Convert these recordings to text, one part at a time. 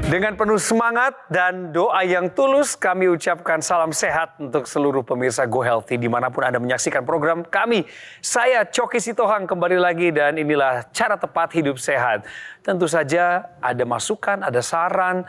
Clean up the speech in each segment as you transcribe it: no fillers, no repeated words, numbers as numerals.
Dengan penuh semangat dan doa yang tulus, kami ucapkan salam sehat untuk seluruh pemirsa Go Healthy dimanapun Anda menyaksikan program kami. Saya Choky Sitohang kembali lagi dan inilah cara tepat hidup sehat. Tentu saja ada masukan, ada saran,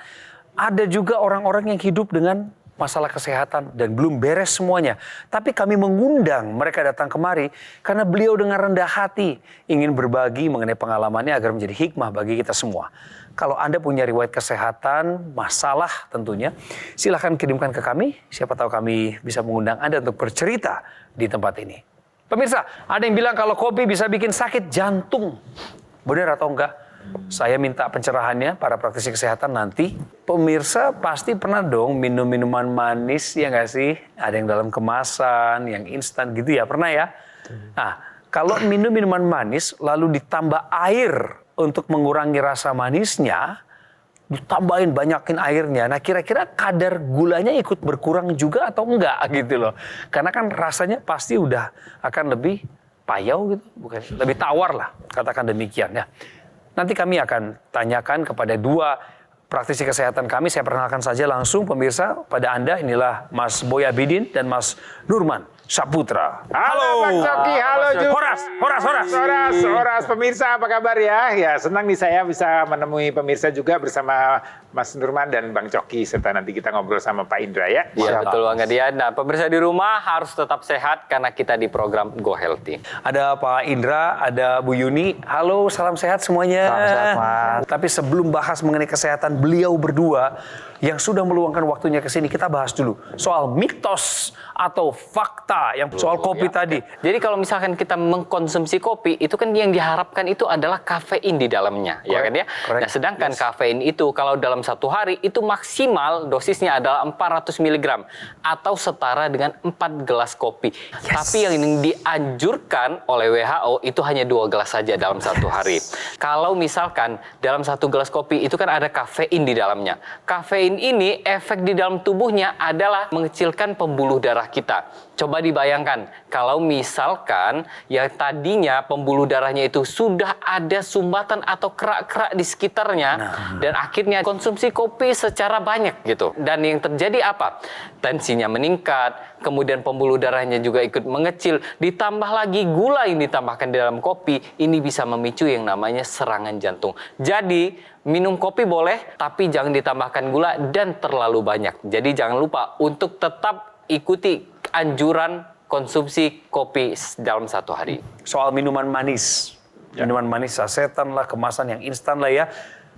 ada juga orang-orang yang hidup dengan masalah kesehatan dan belum beres semuanya. Tapi kami mengundang mereka datang kemari karena beliau dengan rendah hati ingin berbagi mengenai pengalamannya agar menjadi hikmah bagi kita semua. Kalau Anda punya riwayat kesehatan, masalah tentunya, silahkan kirimkan ke kami. Siapa tahu kami bisa mengundang Anda untuk bercerita di tempat ini. Pemirsa, ada yang bilang kalau kopi bisa bikin sakit jantung. Benar atau enggak? Saya minta pencerahannya para praktisi kesehatan nanti. Pemirsa pasti pernah dong minum minuman manis, ya nggak sih? Ada yang dalam kemasan, yang instan gitu ya, pernah ya? Nah, kalau minum minuman manis lalu ditambah air untuk mengurangi rasa manisnya, ditambahin banyakin airnya. Nah, kira-kira kadar gulanya ikut berkurang juga atau enggak gitu loh. Karena kan rasanya pasti udah akan lebih payau gitu, bukan lebih tawar lah, katakan demikian ya. Nanti kami akan tanyakan kepada dua praktisi kesehatan kami. Saya perkenalkan saja langsung pemirsa pada Anda, inilah Mas Boy Abidin dan Mas Nurman Saputra. Halo Bang Choky, halo juga. Horas. Pemirsa apa kabar ya? Ya senang nih saya bisa menemui pemirsa juga bersama Mas Nurman dan Bang Choky. Serta nanti kita ngobrol sama Pak Indra ya. Iya betul banget ya. Nah pemirsa di rumah harus tetap sehat karena kita di program Go Healthy. Ada Pak Indra, ada Bu Yuni. Halo, salam sehat semuanya. Salam sehat, Mas. Tapi sebelum bahas mengenai kesehatan beliau berdua yang sudah meluangkan waktunya ke sini, kita bahas dulu soal mitos atau fakta yang soal kopi tadi. Jadi kalau misalkan kita mengkonsumsi kopi, itu kan yang diharapkan itu adalah kafein di dalamnya, ya kan ya? Nah, sedangkan kafein itu kalau dalam satu hari itu maksimal dosisnya adalah 400 mg atau setara dengan 4 gelas kopi. Tapi yang dianjurkan oleh WHO itu hanya 2 gelas saja dalam satu hari. Kalau misalkan dalam 1 gelas kopi itu kan ada kafein di dalamnya. Kafein ini efek di dalam tubuhnya adalah mengecilkan pembuluh darah kita. Coba dibayangkan, kalau misalkan yang tadinya pembuluh darahnya itu sudah ada sumbatan atau kerak-kerak di sekitarnya, dan akhirnya konsumsi kopi secara banyak gitu. Dan yang terjadi apa? Tensinya meningkat, kemudian pembuluh darahnya juga ikut mengecil, ditambah lagi gula yang ditambahkan di dalam kopi, ini bisa memicu yang namanya serangan jantung. Jadi, minum kopi boleh, tapi jangan ditambahkan gula dan terlalu banyak. Jadi jangan lupa untuk tetap ikuti anjuran konsumsi kopi dalam satu hari. Soal minuman manis. Minuman manis sasetan lah, kemasan yang instan lah ya.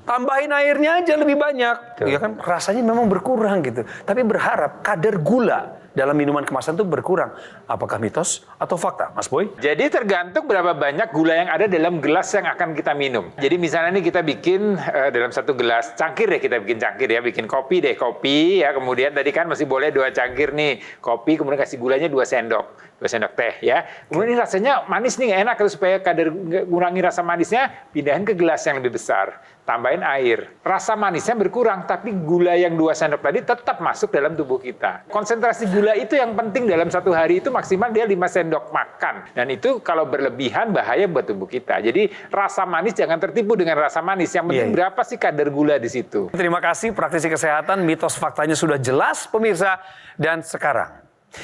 Tambahin airnya aja lebih banyak. Ya kan rasanya memang berkurang gitu. Tapi berharap kadar gula dalam minuman kemasan itu berkurang. Apakah mitos atau fakta, Mas Boy? Jadi tergantung berapa banyak gula yang ada dalam gelas yang akan kita minum. Jadi misalnya nih kita bikin dalam 1 gelas cangkir deh, kita bikin cangkir ya, bikin kopi deh, kopi ya. Kemudian tadi kan masih boleh 2 cangkir nih kopi, kemudian kasih gulanya 2 sendok. 2 sendok teh ya. Kemudian ini rasanya manis nih, nggak enak. Terus supaya kadar ngurangi rasa manisnya, pindahin ke gelas yang lebih besar. Tambahin air. Rasa manisnya berkurang, tapi gula yang 2 sendok tadi tetap masuk dalam tubuh kita. Konsentrasi gula itu yang penting dalam 1 hari itu maksimal dia 5 sendok makan. Dan itu kalau berlebihan bahaya buat tubuh kita. Jadi rasa manis jangan tertipu dengan rasa manis. Yang penting berapa sih kadar gula di situ. Terima kasih praktisi kesehatan, mitos faktanya sudah jelas pemirsa. Dan sekarang,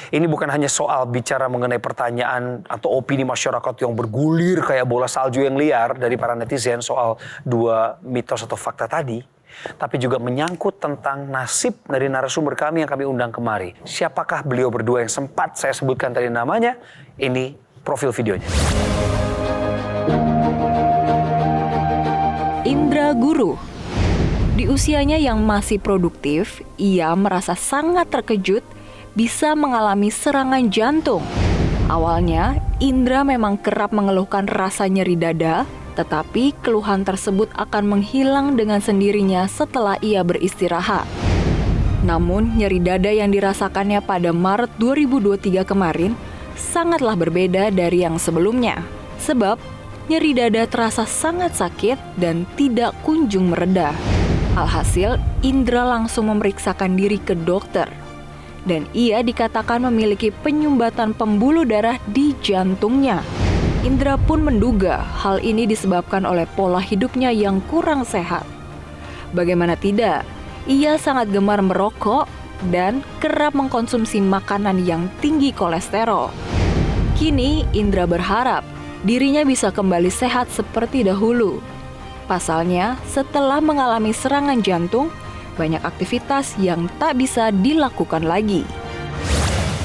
ini bukan hanya soal bicara mengenai pertanyaan atau opini masyarakat yang bergulir kayak bola salju yang liar dari para netizen soal 2 mitos atau fakta tadi, tapi juga menyangkut tentang nasib dari narasumber kami yang kami undang kemari. Siapakah beliau berdua yang sempat saya sebutkan tadi namanya? Ini profil videonya. Indra Guru. Di usianya yang masih produktif, ia merasa sangat terkejut bisa mengalami serangan jantung. Awalnya, Indra memang kerap mengeluhkan rasa nyeri dada, tetapi keluhan tersebut akan menghilang dengan sendirinya setelah ia beristirahat. Namun, nyeri dada yang dirasakannya pada Maret 2023 kemarin sangatlah berbeda dari yang sebelumnya. Sebab, nyeri dada terasa sangat sakit dan tidak kunjung mereda. Alhasil, Indra langsung memeriksakan diri ke dokter. Dan ia dikatakan memiliki penyumbatan pembuluh darah di jantungnya. Indra pun menduga hal ini disebabkan oleh pola hidupnya yang kurang sehat. Bagaimana tidak, ia sangat gemar merokok dan kerap mengkonsumsi makanan yang tinggi kolesterol. Kini, Indra berharap dirinya bisa kembali sehat seperti dahulu. Pasalnya, setelah mengalami serangan jantung, banyak aktivitas yang tak bisa dilakukan lagi.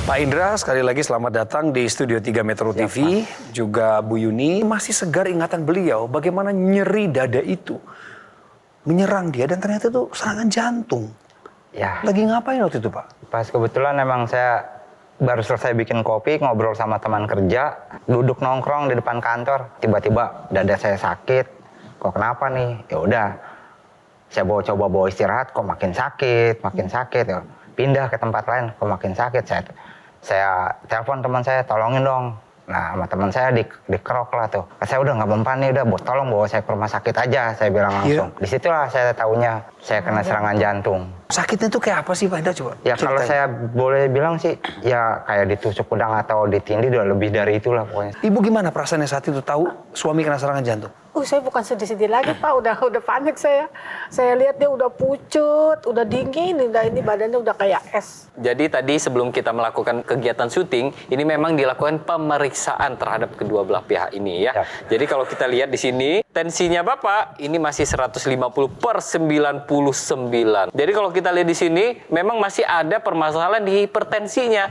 Pak Indra, sekali lagi selamat datang di Studio 3 Metro TV. Juga Bu Yuni, masih segar ingatan beliau bagaimana nyeri dada itu menyerang dia dan ternyata itu serangan jantung. Ya, Lagi ngapain waktu itu, Pak? pas kebetulan emang saya baru selesai bikin kopi, ngobrol sama teman kerja, duduk nongkrong di depan kantor, tiba-tiba dada saya sakit. Kok kenapa nih? Ya udah, saya coba bawa istirahat, kok makin sakit. Ya. Pindah ke tempat lain, kok makin sakit. Saya telepon teman saya, tolongin dong. Nah, sama teman saya dikerok lah tuh. Saya udah nggak mempan nih, udah tolong bawa saya ke rumah sakit aja, saya bilang langsung. Disitulah saya tahunya saya kena serangan jantung. Sakitnya itu kayak apa sih, Pak Indra? Coba Ya kalau ceritain. saya boleh bilang sih, ya kayak ditusuk pedang atau ditindih udah lebih dari itulah pokoknya. Ibu gimana perasaannya saat itu tahu suami kena serangan jantung? Saya bukan sedih-sedih lagi Pak, udah panik saya. Saya lihat dia udah pucut, udah dingin, ini badannya udah kayak es. Jadi tadi sebelum kita melakukan kegiatan syuting, ini memang dilakukan pemeriksaan terhadap kedua belah pihak ini ya. Jadi kalau kita lihat di sini, tensinya Bapak ini masih 150/99. Jadi kalau kita lihat di sini, memang masih ada permasalahan di hipertensinya.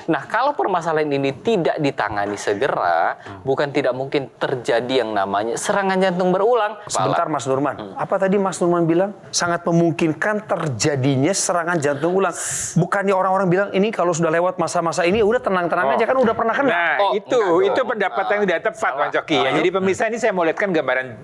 Nah, kalau permasalahan ini tidak ditangani segera, bukan tidak mungkin terjadi yang namanya serangan jantung berulang. Sebentar Mas Nurman, apa tadi Mas Nurman bilang? Sangat memungkinkan terjadinya serangan jantung ulang. Bukannya orang-orang bilang ini kalau sudah lewat masa-masa ini udah tenang-tenang aja, kan udah pernah kena. Nah, itu pendapat yang tidak tepat, Bang Coki. Ya. Jadi pemirsa, ini saya mau lihatkan gambaran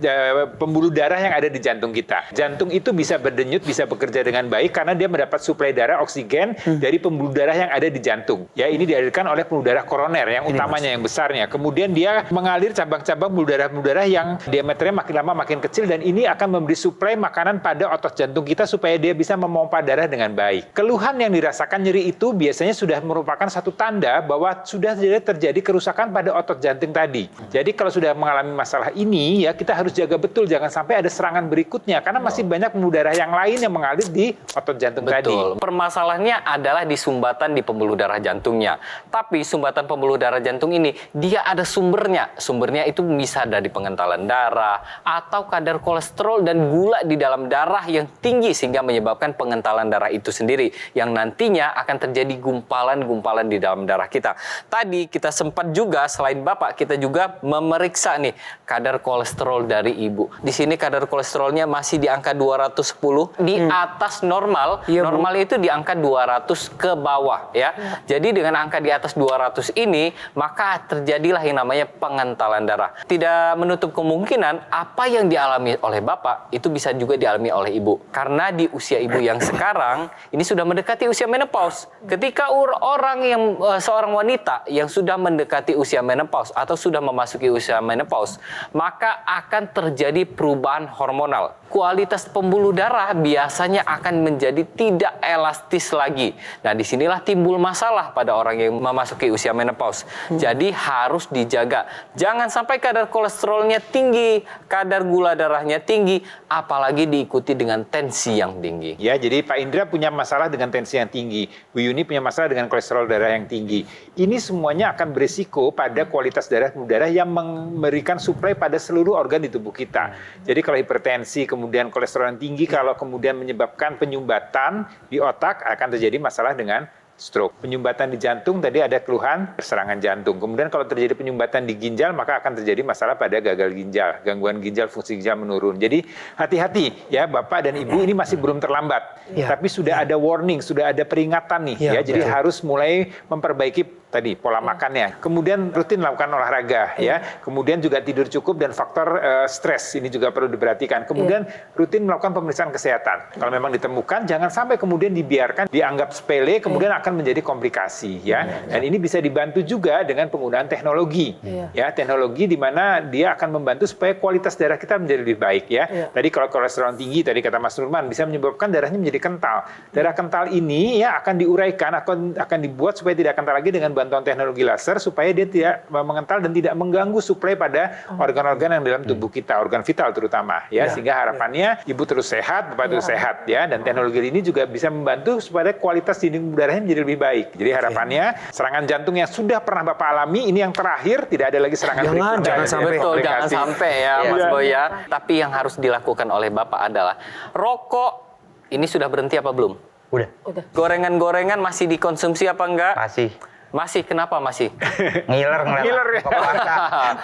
pembuluh darah yang ada di jantung kita. Jantung itu bisa berdenyut, bisa bekerja dengan baik karena dia mendapat suplai darah oksigen dari pembuluh darah yang ada di jantung. Ya, ini dialirkan oleh pembuluh darah koroner yang utamanya, yang besarnya. Kemudian dia mengalir cabang-cabang pembuluh darah yang diameternya makin lama makin kecil, dan ini akan memberi suplai makanan pada otot jantung kita supaya dia bisa memompa darah dengan baik. Keluhan yang dirasakan nyeri itu biasanya sudah merupakan satu tanda bahwa sudah terjadi kerusakan pada otot jantung tadi. Jadi kalau sudah mengalami masalah ini, ya kita harus jaga betul jangan sampai ada serangan berikutnya karena masih banyak pembuluh darah yang lain yang mengalir di otot jantung tadi. Betul. Permasalahannya adalah di sumbatan di pembuluh darah jantungnya. Tapi sumbatan pembuluh darah jantung ini dia ada sumbernya. Sumbernya itu bisa dari pengentalan darah atau kadar kolesterol dan gula di dalam darah yang tinggi sehingga menyebabkan pengentalan darah itu sendiri yang nantinya akan terjadi gumpalan-gumpalan di dalam darah kita. Tadi kita sempat juga selain Bapak kita juga memeriksa nih kadar kolesterol dari Ibu. Di sini kadar kolesterolnya masih di angka 210 di atas normal. Iya, Bu. Normal itu di angka 200 ke bawah ya. Jadi dengan angka di atas 200 ini maka terjadilah yang namanya pengentalan darah. Tidak menutup kemungkinan apa yang dialami oleh Bapak itu bisa juga dialami oleh Ibu. Karena di usia Ibu yang sekarang ini sudah mendekati usia menopause. Ketika seorang wanita yang sudah mendekati usia menopause atau sudah memasuki usia menopause, maka akan terjadi perubahan hormonal. Kualitas pembuluh darah biasanya akan menjadi tidak elastis lagi. Nah, disinilah timbul masalah pada orang yang memasuki usia menopause. Jadi harus dijaga. Jangan sampai kadar kolesterolnya tinggi, kadar gula darahnya tinggi, apalagi diikuti dengan tensi yang tinggi. Ya, jadi Pak Indra punya masalah dengan tensi yang tinggi. Bu Yuni punya masalah dengan kolesterol darah yang tinggi. Ini semuanya akan berisiko pada kualitas pembuluh darah yang memberikan suplai pada seluruh organ di tubuh kita. Jadi kalau hipertensi, kemudian kolesterol yang tinggi, kalau kemudian menyebabkan penyumbatan di otak, akan terjadi masalah dengan stroke. Penyumbatan di jantung tadi ada keluhan serangan jantung. Kemudian kalau terjadi penyumbatan di ginjal maka akan terjadi masalah pada gagal ginjal, gangguan ginjal, fungsi ginjal menurun. Jadi hati-hati ya Bapak dan Ibu, ini masih belum terlambat. Tapi sudah ada warning, sudah ada peringatan nih ya. Jadi harus mulai memperbaiki tadi pola makannya. Kemudian rutin lakukan olahraga ya. Kemudian juga tidur cukup dan faktor stres ini juga perlu diperhatikan. Kemudian rutin melakukan pemeriksaan kesehatan. Kalau memang ditemukan jangan sampai kemudian dibiarkan dianggap sepele kemudian akan menjadi komplikasi ya. Dan ini bisa dibantu juga dengan penggunaan teknologi. Ya, teknologi di mana dia akan membantu supaya kualitas darah kita menjadi lebih baik ya. Tadi kalau kolesterol tinggi tadi kata Mas Nurman bisa menyebabkan darahnya menjadi kental. Darah kental ini ya akan diuraikan, akan dibuat supaya tidak kental lagi dengan bantuan teknologi laser supaya dia tidak mengental dan tidak mengganggu suplai pada organ-organ yang dalam tubuh kita, organ vital terutama ya, sehingga harapannya ibu terus sehat, bapak terus sehat ya, dan teknologi ini juga bisa membantu supaya kualitas dinding darahnya menjadi lebih baik. Jadi harapannya serangan jantung yang sudah pernah Bapak alami ini yang terakhir, tidak ada lagi serangan berikutnya. Jangan sampai. Betul, jangan sampai ya Mas Boy ya. Tapi yang harus dilakukan oleh Bapak adalah rokok ini sudah berhenti apa belum? Udah. Gorengan-gorengan masih dikonsumsi apa enggak? Masih. Kenapa masih? Ngiler ya. buka puasa.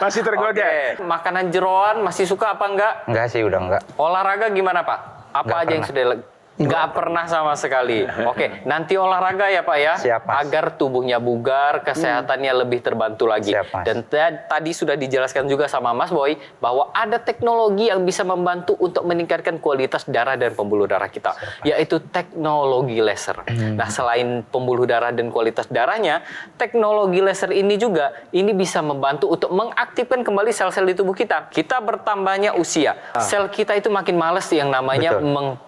Masih tergoda. Oke. Makanan jeroan masih suka apa enggak? Enggak sih, udah enggak. Olahraga gimana Pak? Apa Nggak aja yang sudah nggak pernah sama sekali. Oke, nanti olahraga ya Pak ya, Siap, Mas. agar tubuhnya bugar, kesehatannya lebih terbantu lagi. Siap, Mas. Dan tadi sudah dijelaskan juga sama Mas Boy bahwa ada teknologi yang bisa membantu untuk meningkatkan kualitas darah dan pembuluh darah kita, yaitu teknologi laser. Nah, selain pembuluh darah dan kualitas darahnya, teknologi laser ini juga bisa membantu untuk mengaktifkan kembali sel-sel di tubuh kita. Kita bertambahnya usia, sel kita itu makin males yang namanya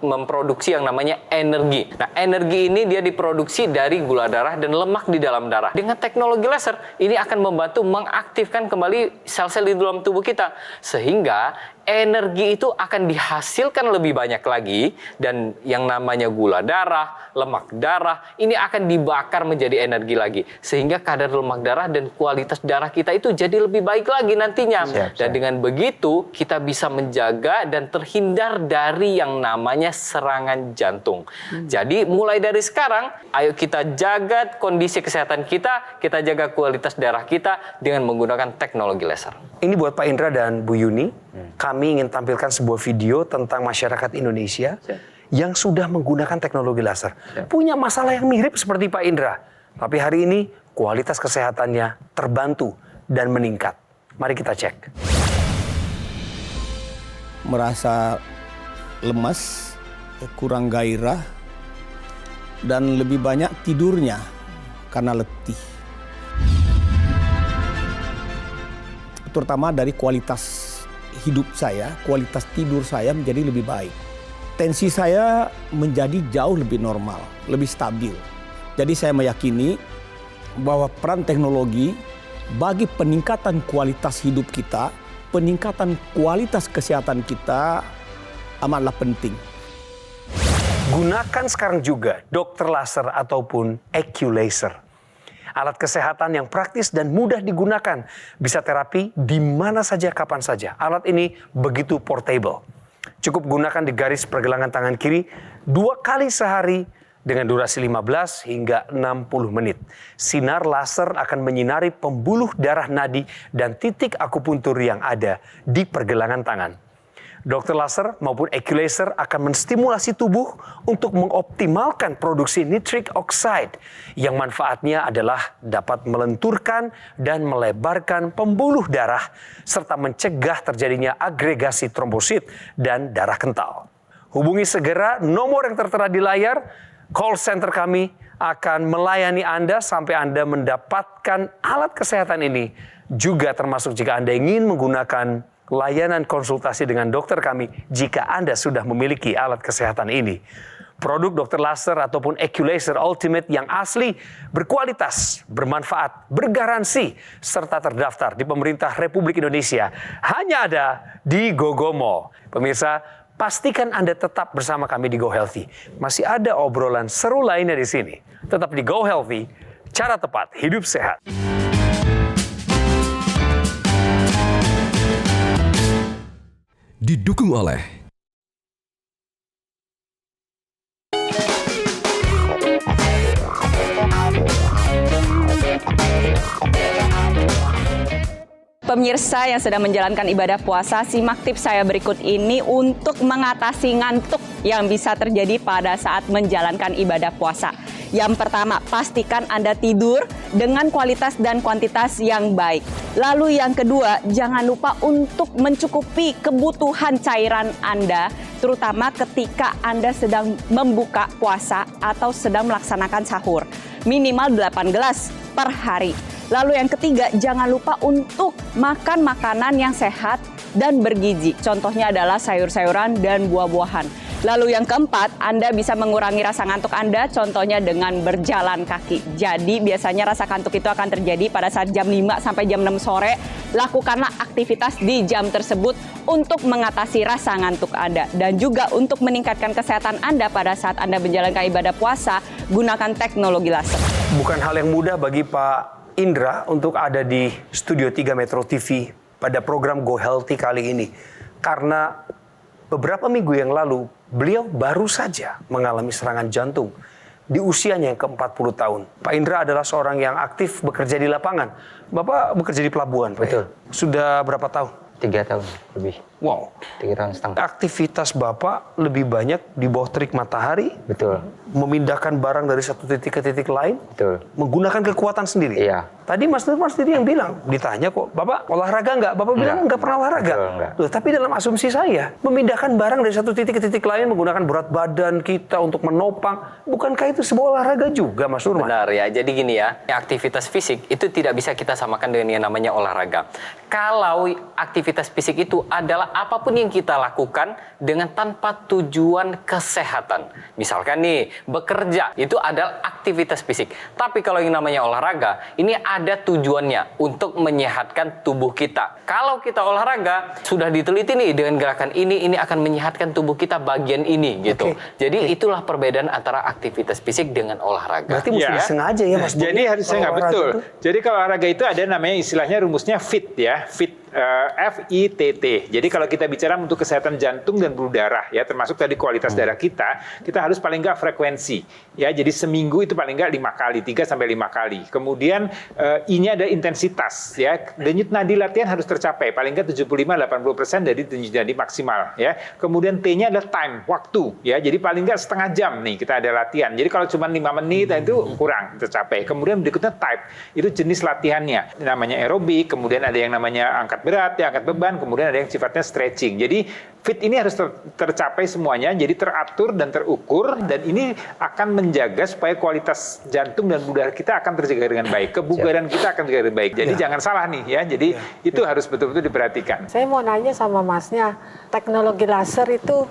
memproduksi yang namanya energi. Nah, energi ini dia diproduksi dari gula darah dan lemak di dalam darah. Dengan teknologi laser, ini akan membantu mengaktifkan kembali sel-sel di dalam tubuh kita. Sehingga energi itu akan dihasilkan lebih banyak lagi, dan yang namanya gula darah, lemak darah, ini akan dibakar menjadi energi lagi. Sehingga kadar lemak darah dan kualitas darah kita itu jadi lebih baik lagi nantinya. Dan dengan begitu, kita bisa menjaga dan terhindar dari yang namanya serangan jantung. Jadi mulai dari sekarang, ayo kita jaga kondisi kesehatan kita jaga kualitas darah kita dengan menggunakan teknologi laser. Ini buat Pak Indra dan Bu Yuni. Kami ingin tampilkan sebuah video tentang masyarakat Indonesia yang sudah menggunakan teknologi laser. Punya masalah yang mirip seperti Pak Indra. Tapi hari ini kualitas kesehatannya terbantu dan meningkat. Mari kita cek. Merasa lemas, kurang gairah, dan lebih banyak tidurnya karena letih. Terutama dari kualitas hidup saya, kualitas tidur saya menjadi lebih baik. Tensi saya menjadi jauh lebih normal, lebih stabil. Jadi saya meyakini bahwa peran teknologi bagi peningkatan kualitas hidup kita, peningkatan kualitas kesehatan kita amatlah penting. Gunakan sekarang juga dokter laser ataupun AccuLaser. Alat kesehatan yang praktis dan mudah digunakan. Bisa terapi di mana saja, kapan saja. Alat ini begitu portable. Cukup gunakan di garis pergelangan tangan kiri 2 kali sehari dengan durasi 15 hingga 60 menit. Sinar laser akan menyinari pembuluh darah nadi dan titik akupuntur yang ada di pergelangan tangan. Dokter laser maupun AccuLaser akan menstimulasi tubuh untuk mengoptimalkan produksi nitric oxide yang manfaatnya adalah dapat melenturkan dan melebarkan pembuluh darah serta mencegah terjadinya agregasi trombosit dan darah kental. Hubungi segera nomor yang tertera di layar. Call center kami akan melayani Anda sampai Anda mendapatkan alat kesehatan ini. Juga termasuk jika Anda ingin menggunakan layanan konsultasi dengan dokter kami jika Anda sudah memiliki alat kesehatan ini. Produk dokter laser ataupun AccuLaser Ultimate yang asli, berkualitas, bermanfaat, bergaransi, serta terdaftar di pemerintah Republik Indonesia. Hanya ada di GoGoMall. Pemirsa, pastikan Anda tetap bersama kami di Go Healthy. Masih ada obrolan seru lainnya di sini. Tetap di Go Healthy, cara tepat hidup sehat. Didukung oleh Pemirsa yang sedang menjalankan ibadah puasa, simak tips saya berikut ini untuk mengatasi ngantuk yang bisa terjadi pada saat menjalankan ibadah puasa. Yang pertama, pastikan Anda tidur dengan kualitas dan kuantitas yang baik. Lalu yang kedua, jangan lupa untuk mencukupi kebutuhan cairan Anda, terutama ketika Anda sedang membuka puasa atau sedang melaksanakan sahur. Minimal 8 gelas per hari. Lalu yang ketiga, jangan lupa untuk makan makanan yang sehat dan bergizi. Contohnya adalah sayur-sayuran dan buah-buahan. Lalu yang keempat, Anda bisa mengurangi rasa ngantuk Anda, contohnya dengan berjalan kaki. Jadi biasanya rasa ngantuk itu akan terjadi pada saat jam 5 sampai jam 6 sore. Lakukanlah aktivitas di jam tersebut untuk mengatasi rasa ngantuk Anda. Dan juga untuk meningkatkan kesehatan Anda pada saat Anda menjalankan ibadah puasa, gunakan teknologi laser. Bukan hal yang mudah bagi Pak Indra untuk ada di Studio 3 Metro TV pada program Go Healthy kali ini. Karena beberapa minggu yang lalu, beliau baru saja mengalami serangan jantung di usianya yang ke-40 tahun. Pak Indra adalah seorang yang aktif bekerja di lapangan. Bapak bekerja di pelabuhan, Pak? Betul. Sudah berapa tahun? 3 tahun lebih. Wow. 3 tahun setengah. Aktivitas Bapak lebih banyak di bawah terik matahari, Betul. memindahkan barang dari satu titik ke titik lain, Betul. menggunakan kekuatan sendiri. Iya. Tadi Mas Nurman sendiri yang bilang, ditanya kok, Bapak olahraga nggak? Bapak bilang nggak pernah olahraga. Betul, enggak. Loh, tapi dalam asumsi saya, memindahkan barang dari satu titik ke titik lain menggunakan berat badan kita untuk menopang, bukankah itu sebuah olahraga juga, Mas Nurman? Benar ya, jadi gini ya, aktivitas fisik itu tidak bisa kita samakan dengan yang namanya olahraga. Kalau aktivitas fisik itu adalah apapun yang kita lakukan dengan tanpa tujuan kesehatan. Misalkan nih, bekerja itu adalah aktivitas fisik. Tapi kalau yang namanya olahraga, ini ada tujuannya untuk menyehatkan tubuh kita. Kalau kita olahraga, sudah diteliti nih dengan gerakan ini akan menyehatkan tubuh kita bagian ini gitu. Jadi itulah perbedaan antara aktivitas fisik dengan olahraga. Berarti mesti disengaja ya, Mas. Jadi harus saya nggak betul. Jadi kalau olahraga itu ada namanya istilahnya rumusnya FIT ya, FIT. FITT. Jadi kalau kita bicara untuk kesehatan jantung dan pembuluh darah ya, termasuk tadi kualitas darah kita harus paling nggak frekuensi ya. Jadi seminggu itu paling nggak 5 kali, 3 sampai 5 kali. Kemudian I-nya ada intensitas ya. Denyut nadi latihan harus tercapai paling nggak 75-80% dari denyut nadi maksimal ya. Kemudian T-nya adalah time, waktu ya. Jadi paling nggak setengah jam nih kita ada latihan. Jadi kalau cuma 5 menit itu kurang tercapai. Kemudian berikutnya type, itu jenis latihannya. Namanya aerobik, kemudian ada yang namanya angkat berat, ya, angkat beban, kemudian ada yang sifatnya stretching. Jadi fit ini harus tercapai semuanya, jadi teratur dan terukur, dan ini akan menjaga supaya kualitas jantung dan pembuluh darah kita akan terjaga dengan baik, kebugaran kita akan terjaga dengan baik. Jadi jangan salah nih ya, jadi itu harus betul-betul diperhatikan. Saya mau nanya sama Masnya, teknologi laser itu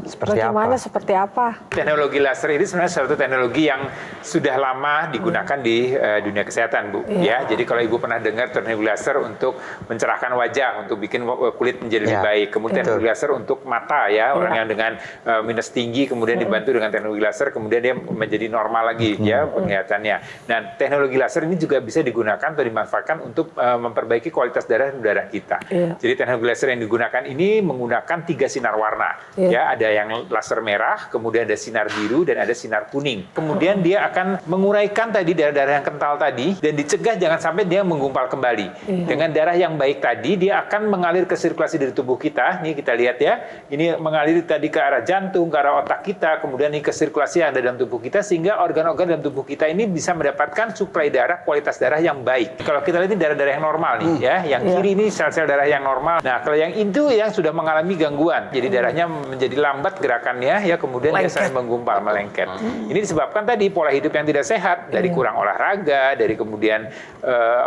Seperti bagaimana, apa? seperti apa? Teknologi laser ini sebenarnya suatu teknologi yang sudah lama digunakan di dunia kesehatan, Bu. Ya, jadi kalau Ibu pernah dengar teknologi laser untuk mencerahkan wajah, untuk bikin kulit menjadi lebih baik. Kemudian teknologi laser untuk mata ya, orang yang dengan minus tinggi kemudian dibantu dengan teknologi laser, kemudian dia menjadi normal lagi ya penglihatannya. Dan teknologi laser ini juga bisa digunakan atau dimanfaatkan untuk memperbaiki kualitas darah kita. Jadi teknologi laser yang digunakan ini menggunakan 3 sinar warna. Ya, ada yang laser merah, kemudian ada sinar biru, dan ada sinar kuning. Kemudian dia akan menguraikan tadi darah-darah yang kental tadi, dan dicegah jangan sampai dia menggumpal kembali. Dengan darah yang baik tadi, dia akan mengalir ke sirkulasi dari tubuh kita. Nih kita lihat ya, ini mengalir tadi ke arah jantung, ke arah otak kita, kemudian ini ke sirkulasi yang ada dalam tubuh kita, sehingga organ-organ dalam tubuh kita ini bisa mendapatkan suplai darah, kualitas darah yang baik. Kalau kita lihat ini darah-darah yang normal nih ya, yang kiri ini sel-sel darah yang normal. Nah, kalau yang itu yang sudah mengalami gangguan, jadi darahnya menjadi lambat gerakannya ya, kemudian dia sering menggumpal, melengket. Ini disebabkan tadi pola hidup yang tidak sehat, dari kurang olahraga, dari kemudian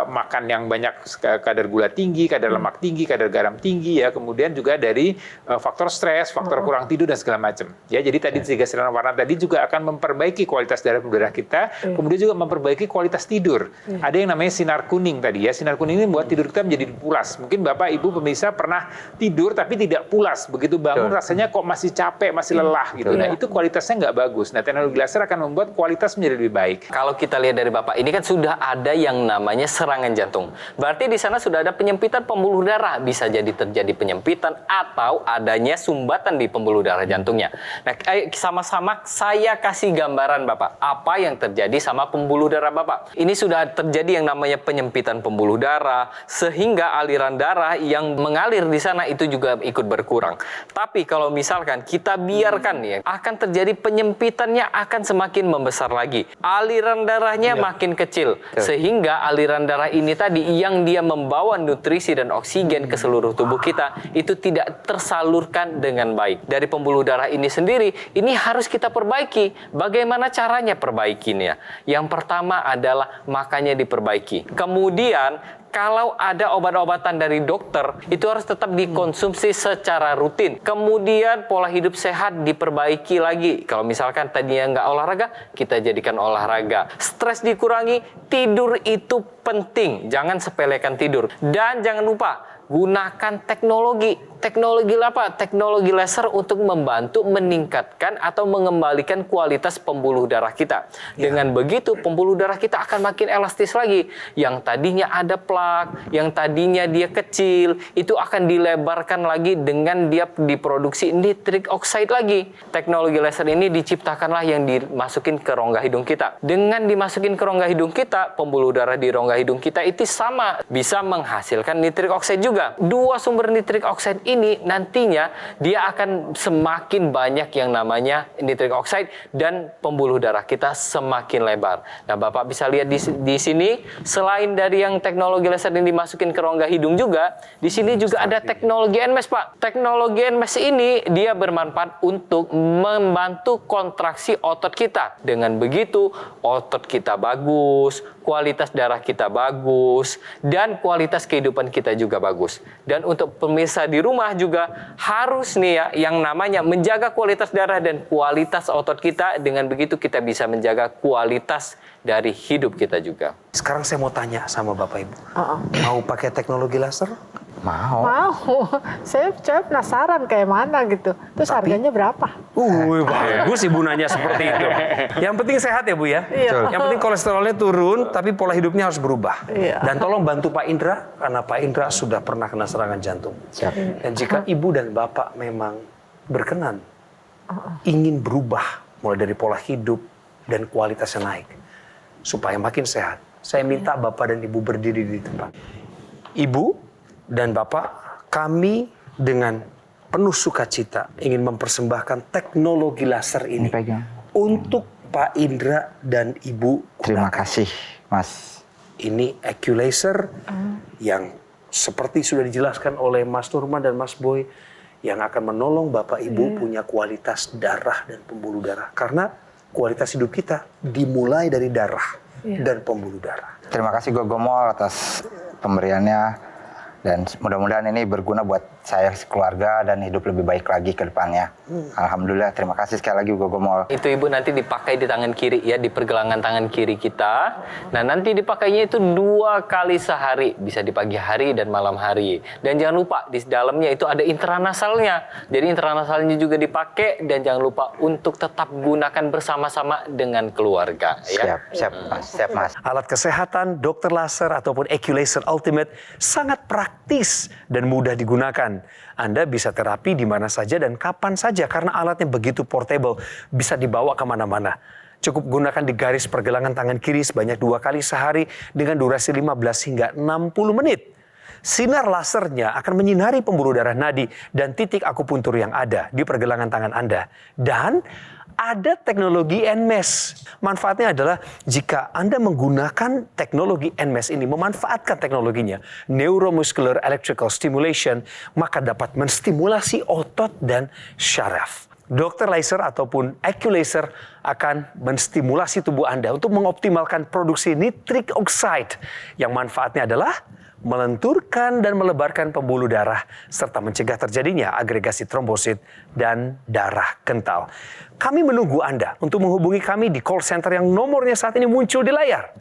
makan yang banyak kadar gula tinggi, kadar lemak tinggi, kadar garam tinggi ya, kemudian juga dari faktor stres, faktor kurang tidur dan segala macam. Ya, jadi tadi 3 sinar warna tadi juga akan memperbaiki kualitas darah kita, kemudian juga memperbaiki kualitas tidur. Ada yang namanya sinar kuning tadi ya. Sinar kuning ini membuat tidur kita menjadi pulas. Mungkin Bapak Ibu pemirsa pernah tidur tapi tidak pulas. Begitu bangun rasanya kok masih capek, masih lelah gitu. Nah, itu kualitasnya nggak bagus. Nah, teknologi laser akan membuat kualitas menjadi lebih baik. Kalau kita lihat dari Bapak, ini kan sudah ada yang namanya serangan jantung. Berarti di sana sudah ada penyempitan pembuluh darah. Bisa jadi terjadi penyempitan atau adanya sumbatan di pembuluh darah jantungnya. Nah, sama-sama saya kasih gambaran Bapak, apa yang terjadi sama pembuluh darah Bapak. Ini sudah terjadi yang namanya penyempitan pembuluh darah, sehingga aliran darah yang mengalir di sana itu juga ikut berkurang. Tapi kalau misalkan kita biarkan ya, akan terjadi penyempitannya akan semakin membesar lagi. Aliran darahnya makin kecil, sehingga aliran darah ini tadi yang dia membawa nutrisi dan oksigen ke seluruh tubuh kita itu tidak tersalurkan dengan baik. Dari pembuluh darah ini sendiri, ini harus kita perbaiki. Bagaimana caranya perbaikinya? Yang pertama adalah makannya diperbaiki. Kemudian kalau ada obat-obatan dari dokter, itu harus tetap dikonsumsi secara rutin. Kemudian pola hidup sehat diperbaiki lagi. Kalau misalkan tadinya nggak olahraga, kita jadikan olahraga. Stres dikurangi, tidur itu penting. Jangan sepelekan tidur. Dan jangan lupa, gunakan teknologi. Teknologi apa? Teknologi laser untuk membantu meningkatkan atau mengembalikan kualitas pembuluh darah kita. Dengan begitu, pembuluh darah kita akan makin elastis lagi. Yang tadinya ada plak, yang tadinya dia kecil, itu akan dilebarkan lagi dengan dia diproduksi nitric oxide lagi. Teknologi laser ini diciptakanlah yang dimasukin ke rongga hidung kita. Dengan dimasukin ke rongga hidung kita, pembuluh darah di rongga hidung kita itu sama bisa menghasilkan nitric oxide juga. Dua sumber nitric oxide ini nantinya dia akan semakin banyak yang namanya nitric oxide dan pembuluh darah kita semakin lebar. Nah, Bapak bisa lihat di sini, selain dari yang teknologi laser yang dimasukin ke rongga hidung juga, di sini juga ada teknologi NMES, Pak. Teknologi NMES ini dia bermanfaat untuk membantu kontraksi otot kita. Dengan begitu, otot kita bagus, kualitas darah kita bagus, dan kualitas kehidupan kita juga bagus. Dan untuk pemirsa di rumah juga harus nih ya, yang namanya menjaga kualitas darah dan kualitas otot kita. Dengan begitu kita bisa menjaga kualitas dari hidup kita juga. Sekarang saya mau tanya sama Bapak Ibu. Mau pakai teknologi laser? Mau. Saya penasaran kayak mana gitu. Terus harganya berapa? Bagus Ibu nanya seperti itu. Yang penting sehat ya Bu ya. Iya. Yang penting kolesterolnya turun, tapi pola hidupnya harus berubah. Iya. Dan tolong bantu Pak Indra, karena Pak Indra sudah pernah kena serangan jantung. Siap. Dan jika Ibu dan Bapak memang berkenan, ingin berubah, mulai dari pola hidup dan kualitasnya naik, supaya makin sehat, saya minta Bapak dan Ibu berdiri di tempat. Ibu dan Bapak, kami dengan penuh sukacita ingin mempersembahkan teknologi laser ini untuk Pak Indra dan Ibu. Terima kasih, Mas. Ini Equlaser yang seperti sudah dijelaskan oleh Mas Nurman dan Mas Boy, yang akan menolong Bapak Ibu punya kualitas darah dan pembuluh darah. Karena kualitas hidup kita dimulai dari darah dan pembuluh darah. Terima kasih Gogomol atas pemberiannya. Dan mudah-mudahan ini berguna buat saya, keluarga, dan hidup lebih baik lagi ke depannya. Alhamdulillah, terima kasih sekali lagi Gogomol. Itu Ibu nanti dipakai di tangan kiri ya, di pergelangan tangan kiri kita. Nah, nanti dipakainya itu 2 kali sehari, bisa di pagi hari dan malam hari. Dan jangan lupa di dalamnya itu ada intranasalnya. Jadi intranasalnya juga dipakai, dan jangan lupa untuk tetap gunakan bersama-sama dengan keluarga ya. Siap Mas. Alat kesehatan, dokter laser ataupun Equlaser Ultimate sangat praktis dan mudah digunakan. Anda bisa terapi di mana saja dan kapan saja karena alatnya begitu portable, bisa dibawa kemana-mana. Cukup gunakan di garis pergelangan tangan kiri sebanyak 2 kali sehari dengan durasi 15 hingga 60 menit. Sinar lasernya akan menyinari pembuluh darah nadi dan titik akupuntur yang ada di pergelangan tangan Anda. Dan ada teknologi NMES. Manfaatnya adalah jika Anda menggunakan teknologi NMES ini, memanfaatkan teknologinya, Neuromuscular Electrical Stimulation, maka dapat menstimulasi otot dan syaraf. Dokter laser ataupun Equlaser akan menstimulasi tubuh Anda untuk mengoptimalkan produksi nitric oxide yang manfaatnya adalah melenturkan dan melebarkan pembuluh darah serta mencegah terjadinya agregasi trombosit dan darah kental. Kami menunggu Anda untuk menghubungi kami di call center yang nomornya saat ini muncul di layar.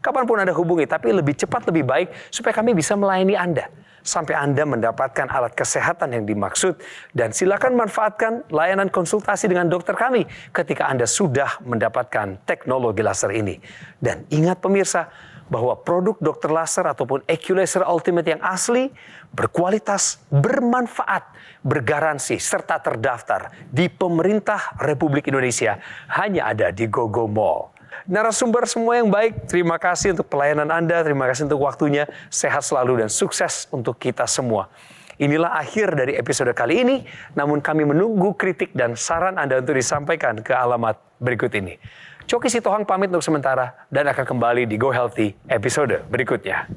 Kapanpun Anda hubungi, tapi lebih cepat lebih baik supaya kami bisa melayani Anda sampai Anda mendapatkan alat kesehatan yang dimaksud, dan silakan manfaatkan layanan konsultasi dengan dokter kami ketika Anda sudah mendapatkan teknologi laser ini. Dan ingat pemirsa, bahwa produk dokter laser ataupun Equlaser Ultimate yang asli, berkualitas, bermanfaat, bergaransi, serta terdaftar di pemerintah Republik Indonesia hanya ada di Gogomol. Narasumber semua yang baik, terima kasih untuk pelayanan Anda, terima kasih untuk waktunya, sehat selalu dan sukses untuk kita semua. Inilah akhir dari episode kali ini, namun kami menunggu kritik dan saran Anda untuk disampaikan ke alamat berikut ini. Coki Sitohang pamit untuk sementara dan akan kembali di Go Healthy episode berikutnya.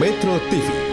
Metro TV.